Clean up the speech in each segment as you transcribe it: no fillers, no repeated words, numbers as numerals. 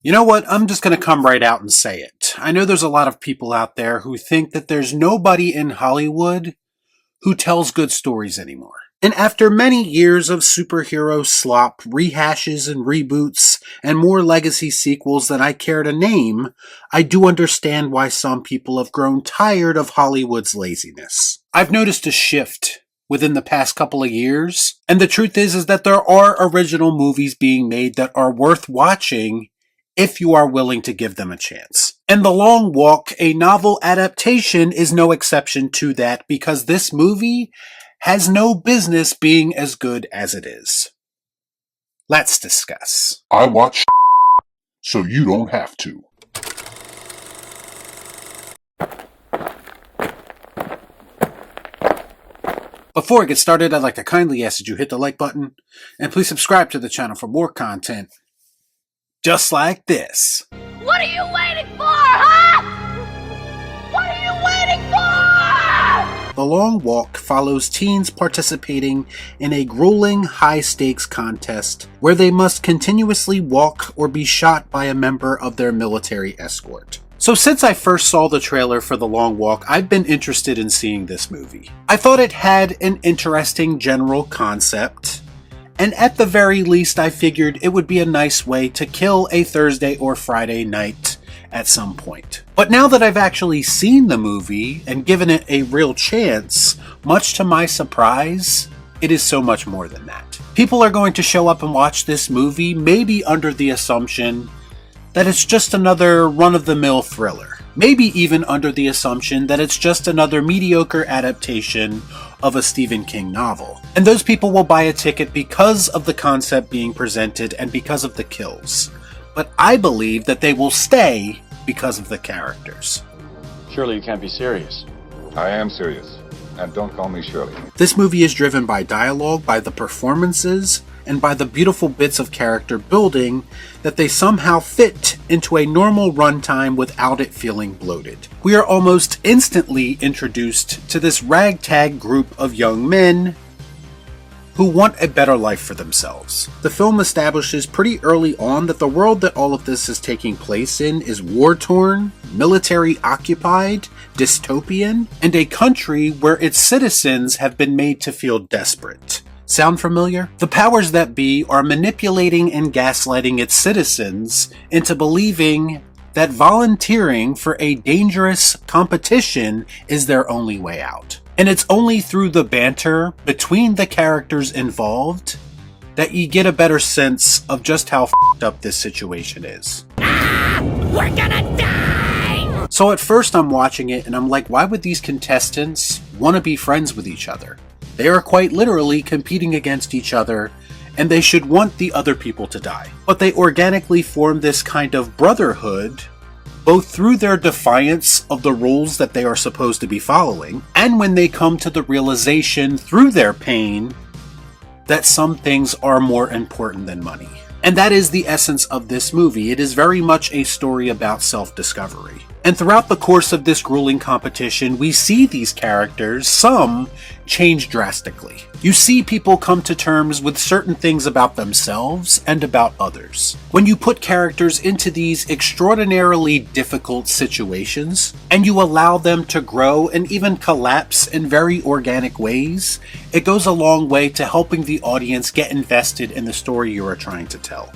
You know what? I'm just going to come right out and say it. I know there's a lot of people out there who think that there's nobody in Hollywood who tells good stories anymore. And after many years of superhero slop, rehashes and reboots, and more legacy sequels than I care to name, I do understand why some people have grown tired of Hollywood's laziness. I've noticed a shift within the past couple of years, and the truth is that there are original movies being made that are worth watching if you are willing to give them a chance. And The Long Walk, a novel adaptation, is no exception to that because this movie has no business being as good as it is. Let's discuss. I watch so you don't have to. Before I get started, I'd like to kindly ask that you hit the like button and please subscribe to the channel for more content just like this. What are you waiting for, huh? What are you waiting for? The Long Walk follows teens participating in a grueling high-stakes contest where they must continuously walk or be shot by a member of their military escort. So since I first saw the trailer for The Long Walk, I've been interested in seeing this movie. I thought it had an interesting general concept, and at the very least I figured it would be a nice way to kill a Thursday or Friday night at some point. But now that I've actually seen the movie and given it a real chance, much to my surprise, it is so much more than that. People are going to show up and watch this movie maybe under the assumption that it's just another run-of-the-mill thriller. Maybe even under the assumption that it's just another mediocre adaptation of a Stephen King novel. And those people will buy a ticket because of the concept being presented and because of the kills. But I believe that they will stay because of the characters. Surely you can't be serious. I am serious. And don't call me Shirley. This movie is driven by dialogue, by the performances, and by the beautiful bits of character building that they somehow fit into a normal runtime without it feeling bloated. We are almost instantly introduced to this ragtag group of young men who want a better life for themselves. The film establishes pretty early on that the world that all of this is taking place in is war-torn, military-occupied, dystopian, and a country where its citizens have been made to feel desperate. Sound familiar? The powers that be are manipulating and gaslighting its citizens into believing that volunteering for a dangerous competition is their only way out. And it's only through the banter between the characters involved that you get a better sense of just how f***ed up this situation is. We're gonna die! So at first I'm watching it and I'm like, why would these contestants want to be friends with each other? They are quite literally competing against each other, and they should want the other people to die. But they organically form this kind of brotherhood, both through their defiance of the rules that they are supposed to be following, and when they come to the realization through their pain that some things are more important than money. And that is the essence of this movie. It is very much a story about self-discovery. And throughout the course of this grueling competition, we see these characters, some, change drastically. You see people come to terms with certain things about themselves and about others. When you put characters into these extraordinarily difficult situations, and you allow them to grow and even collapse in very organic ways, it goes a long way to helping the audience get invested in the story you are trying to tell.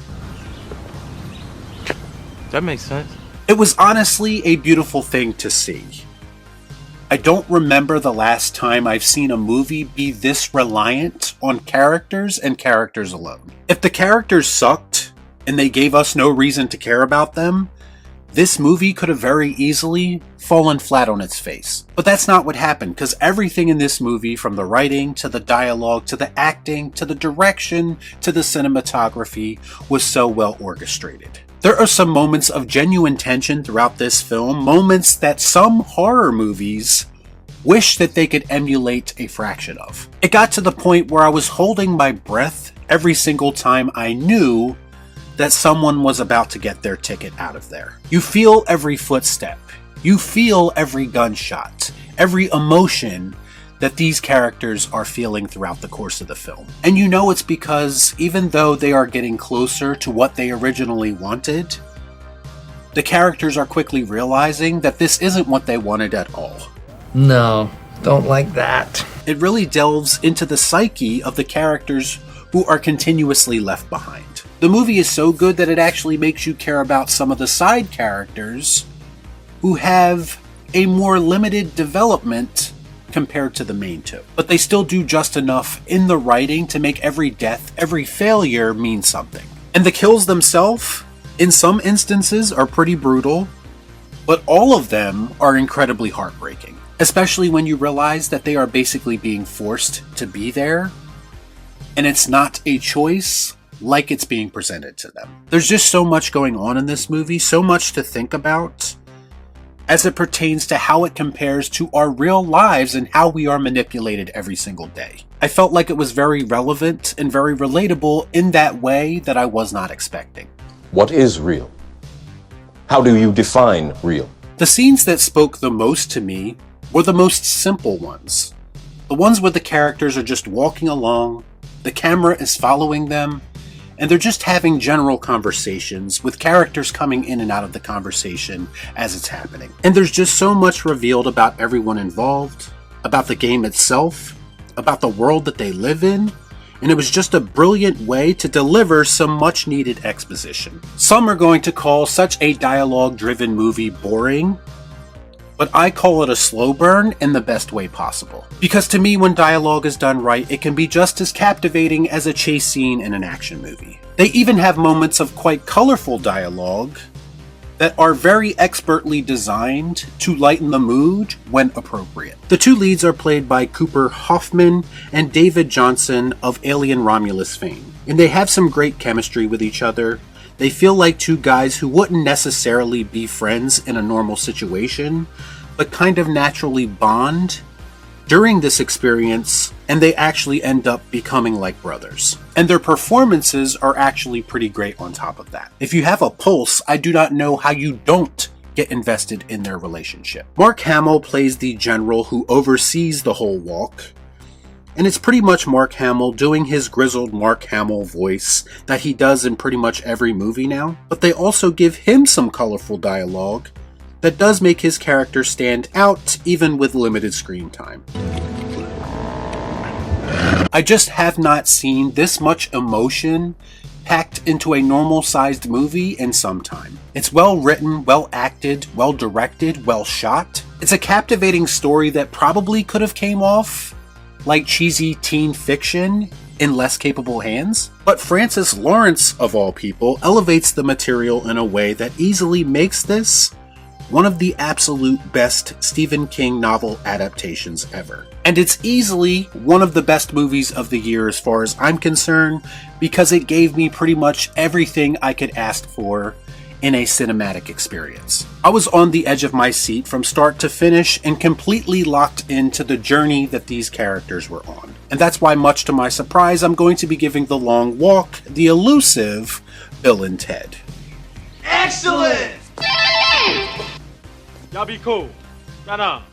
That makes sense. It was honestly a beautiful thing to see. I don't remember the last time I've seen a movie be this reliant on characters and characters alone. If the characters sucked and they gave us no reason to care about them, this movie could have very easily fallen flat on its face. But that's not what happened, because everything in this movie, from the writing to the dialogue to the acting to the direction to the cinematography, was so well orchestrated. There are some moments of genuine tension throughout this film, moments that some horror movies wish that they could emulate a fraction of. It got to the point where I was holding my breath every single time I knew that someone was about to get their ticket out of there. You feel every footstep. You feel every gunshot, every emotion that these characters are feeling throughout the course of the film. And you know it's because even though they are getting closer to what they originally wanted, the characters are quickly realizing that this isn't what they wanted at all. No, don't like that. It really delves into the psyche of the characters who are continuously left behind. The movie is so good that it actually makes you care about some of the side characters who have a more limited development compared to the main two. But they still do just enough in the writing to make every death, every failure mean something. And the kills themselves, in some instances, are pretty brutal, but all of them are incredibly heartbreaking. Especially when you realize that they are basically being forced to be there, and it's not a choice like it's being presented to them. There's just so much going on in this movie, so much to think about, as it pertains to how it compares to our real lives and how we are manipulated every single day. I felt like it was very relevant and very relatable in that way that I was not expecting. What is real? How do you define real? The scenes that spoke the most to me were the most simple ones. The ones where the characters are just walking along, the camera is following them, and they're just having general conversations with characters coming in and out of the conversation as it's happening. And there's just so much revealed about everyone involved, about the game itself, about the world that they live in, and it was just a brilliant way to deliver some much needed exposition. Some are going to call such a dialogue-driven movie boring, but I call it a slow burn in the best way possible. Because to me, when dialogue is done right, it can be just as captivating as a chase scene in an action movie. They even have moments of quite colorful dialogue that are very expertly designed to lighten the mood when appropriate. The two leads are played by Cooper Hoffman and David Johnson of Alien Romulus fame, and they have some great chemistry with each other. They feel like two guys who wouldn't necessarily be friends in a normal situation, but kind of naturally bond during this experience, and they actually end up becoming like brothers. And their performances are actually pretty great on top of that. If you have a pulse, I do not know how you don't get invested in their relationship. Mark Hamill plays the general who oversees the whole walk, and it's pretty much Mark Hamill doing his grizzled Mark Hamill voice that he does in pretty much every movie now. But they also give him some colorful dialogue that does make his character stand out even with limited screen time. I just have not seen this much emotion packed into a normal-sized movie in some time. It's well written, well acted, well directed, well shot. It's a captivating story that probably could have came off like cheesy teen fiction in less capable hands. But Francis Lawrence, of all people, elevates the material in a way that easily makes this one of the absolute best Stephen King novel adaptations ever. And it's easily one of the best movies of the year as far as I'm concerned, because it gave me pretty much everything I could ask for in a cinematic experience. I was on the edge of my seat from start to finish and completely locked into the journey that these characters were on. And that's why, much to my surprise, I'm going to be giving The Long Walk the elusive Bill and Ted. Excellent! Y'all be cool. Right on.